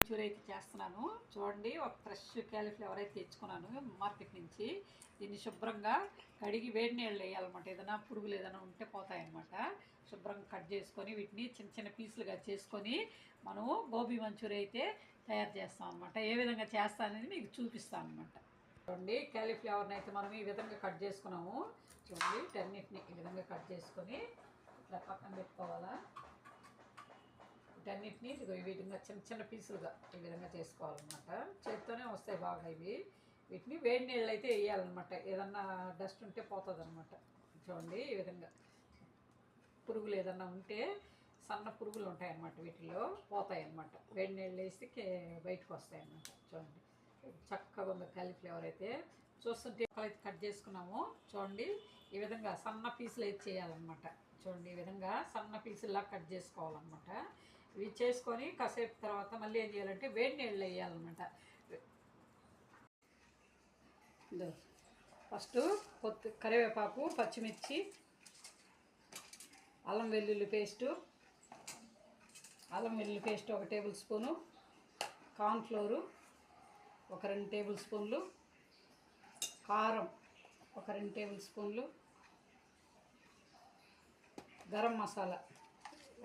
Manchuria అయితే చేస్తున్నాను. చూడండి, ఒక ఫ్రెష్ క్యాలీఫ్లవర్ అయితే తెచ్చుకున్నాను మార్కెట్ నుంచి. దీన్ని శుభ్రంగా కడిగి వేడి నీళ్ళు వేయాలన్నమాట. ఏదైనా పురుగులు ఏదైనా ఉంటే పోతాయన్నమాట. శుభ్రంగా కట్ చేసుకొని వీటిని చిన్న చిన్న పీసులుగా చేసుకొని మనము గోబీ మంచూరియా అయితే తయారు చేస్తాం అనమాట. ఏ విధంగా చేస్తానని మీకు చూపిస్తాను అనమాట. చూడండి, క్యాలీఫ్లవర్ని అయితే మనం ఈ విధంగా కట్ చేసుకున్నాము. చూడండి, వీటన్నిటిని ఈ విధంగా కట్ చేసుకొని ఇట్లా పక్కన పెట్టుకోవాలా. వీటన్నిటిని ఈ విధంగా చిన్న చిన్న పీసులుగా ఈ విధంగా చేసుకోవాలన్నమాట. చేతితోనే వస్తాయి బాగా ఇవి. వీటిని వేడి నీళ్ళు అయితే వేయాలన్నమాట. ఏదన్నా డస్ట్ ఉంటే పోతుంది అనమాట. చూడండి, ఈ విధంగా పురుగులు ఏదన్నా ఉంటే సన్న పురుగులు ఉంటాయన్నమాట, వీటిల్లో పోతాయి అన్నమాట. వేడి నీళ్ళు వేస్తే బయటకు వస్తాయి అన్నమాట. చూడండి, చక్కగా ఉంది క్యాలీఫ్లవర్ అయితే. చూస్తుంటే అయితే కట్ చేసుకున్నాము. చూడండి, ఈ విధంగా సన్న పీసులు అయితే చేయాలన్నమాట. చూడండి, ఈ విధంగా సన్న పీసుల్లా కట్ చేసుకోవాలన్నమాట. ఇవి చేసుకొని కాసేపు తర్వాత మళ్ళీ ఏం చేయాలంటే వేడి నీళ్ళు వేయాలన్నమాట. ఫస్ట్ కరివేపాకు, పచ్చిమిర్చి, అల్లం వెల్లుల్లి paste 1 table spoon, cornflour 1 2 table స్పూన్లు, కారం 1 2 టేబుల్ స్పూన్లు, గరం మసాలా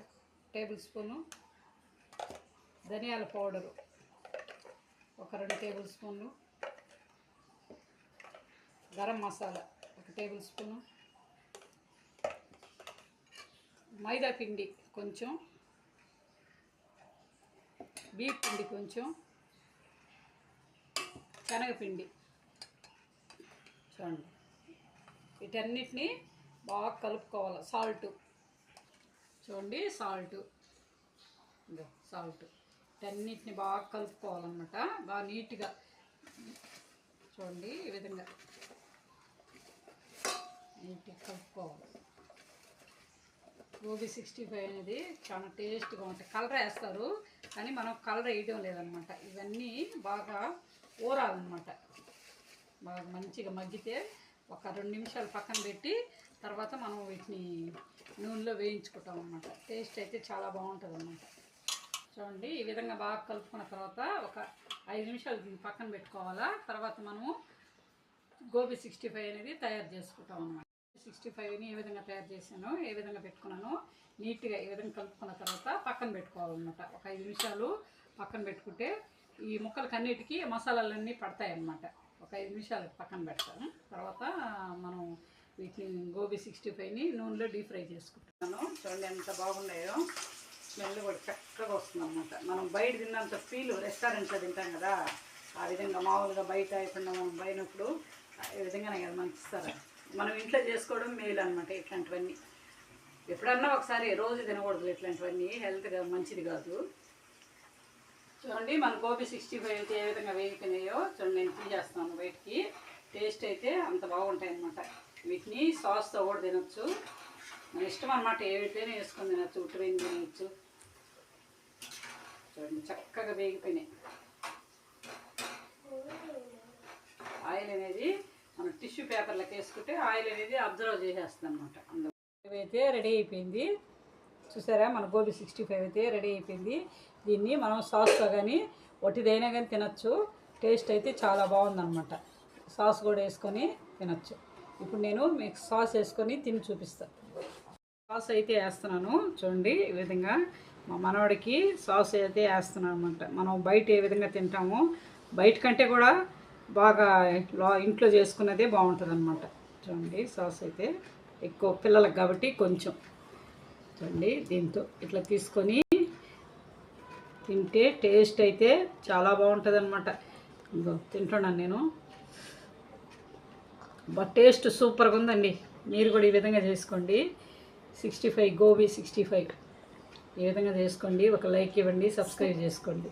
1 టేబుల్ స్పూను, ధనియాల పౌడరు 1 2 టేబుల్ స్పూన్లు, గరం మసాలా 1 టేబుల్ స్పూను, మైదా పిండి కొంచెం, బియ్యం పిండి కొంచెం, శనగపిండి. చూడండి, వీటన్నిటిని బాగా కలుపుకోవాలి. సాల్ట్ చూడండి, సాల్ట్ వీటన్నిటిని బాగా కలుపుకోవాలన్నమాట. బాగా నీట్గా చూడండి, ఈ విధంగా నీట్గా కలుపుకోవాలి. గోబీ 65 అనేది చాలా టేస్ట్గా ఉంటాయి. కలర్ వేస్తారు కానీ మనం కలర్ వేయడం లేదనమాట. ఇవన్నీ బాగా ఊరాలన్నమాట. బాగా మంచిగా మగ్గితే ఒక 2 నిమిషాలు పక్కన పెట్టి తర్వాత మనం వీటిని నూనెలో వేయించుకుంటాం అన్నమాట. టేస్ట్ అయితే చాలా బాగుంటుంది అన్నమాట. చూడండి, ఈ విధంగా బాగా కలుపుకున్న తర్వాత ఒక 5 నిమిషాలు దీన్ని పక్కన పెట్టుకోవాలా. తర్వాత మనము గోబీ 65 అనేది తయారు చేసుకుంటాం అన్నమాట. 65ని ఏ విధంగా తయారు చేశాను, ఏ విధంగా పెట్టుకున్నాను, నీట్గా ఈ విధంగా కలుపుకున్న తర్వాత పక్కన పెట్టుకోవాలన్నమాట. ఒక 5 నిమిషాలు పక్కన పెట్టుకుంటే ఈ ముక్కలకి అన్నిటికీ మసాలాలన్నీ పడతాయి అన్నమాట. ఒక 5 నిమిషాలు పక్కన పెడతాను. తర్వాత మనం వీటిని గోబీ 65ని నూనెలో డీప్ ఫ్రై చేసుకుంటున్నాను. చూడండి ఎంత బాగున్నాయో. స్మెల్ కూడా చక్కగా వస్తుంది అన్నమాట. మనం బయట తిన్నంత ఫీల్ రెస్టారెంట్లో తింటాం కదా, ఆ విధంగా మామూలుగా బయట ఎప్పుడన్నా మనం పోయినప్పుడు ఈ విధంగానే కదా మనకి ఇస్తారు. మనం ఇంట్లో చేసుకోవడం మేలు అనమాట. ఇట్లాంటివన్నీ ఎప్పుడన్నా ఒకసారి, రోజు తినకూడదు ఇట్లాంటివన్నీ, హెల్త్గా మంచిది కాదు. చూడండి, మన గోబీ 65 అయితే ఏ విధంగా వేగిపోయినాయో చూడండి. నేను తీసేస్తాను బయటికి. టేస్ట్ అయితే అంత బాగుంటాయి అన్నమాట. వీటిని సాస్తో కూడా తినొచ్చు, మన ఇష్టం అన్నమాట. ఏ వీటిలోనే వేసుకొని తినచ్చు, ఉట్టిపోయిన తినచ్చు. చూడండి, చక్కగా వేగిపోయినాయి. ఆయిల్ అనేది మనం టిష్యూ పేపర్లకు వేసుకుంటే ఆయిల్ అనేది అబ్జర్వ్ చేసేస్తుంది అన్నమాట. అందులో ఇవైతే రెడీ అయిపోయింది. చూసారా, మన గోబీ 65 అయితే రెడీ అయిపోయింది. దీన్ని మనం సాస్తో కానీ ఒట్టిదైనా కానీ తినచ్చు. టేస్ట్ అయితే చాలా బాగుందన్నమాట. సాస్ కూడా వేసుకొని తినచ్చు. ఇప్పుడు నేను మీకు సాస్ వేసుకొని తిని చూపిస్తాను. సాస్ అయితే వేస్తున్నాను. చూడండి, ఈ విధంగా మా మనవాడికి సాస్ అయితే వేస్తున్నాను అనమాట. మనం బయట ఏ విధంగా తింటామో బయట కంటే కూడా బాగా ఇంట్లో చేసుకున్నదే బాగుంటుంది అనమాట. చూడండి, సాస్ అయితే ఎక్కువ పిల్లలకు కాబట్టి కొంచెం. చూడండి, దీంతో ఇట్లా తీసుకొని తింటే టేస్ట్ అయితే చాలా బాగుంటుంది అనమాట. తింటున్నాను నేను. టేస్ట్ సూపర్గా ఉందండి. మీరు కూడా ఈ విధంగా చేసుకోండి. 65 గోబీ 65 ఈ విధంగా చేసుకోండి. ఒక లైక్ ఇవ్వండి, సబ్స్క్రైబ్ చేసుకోండి.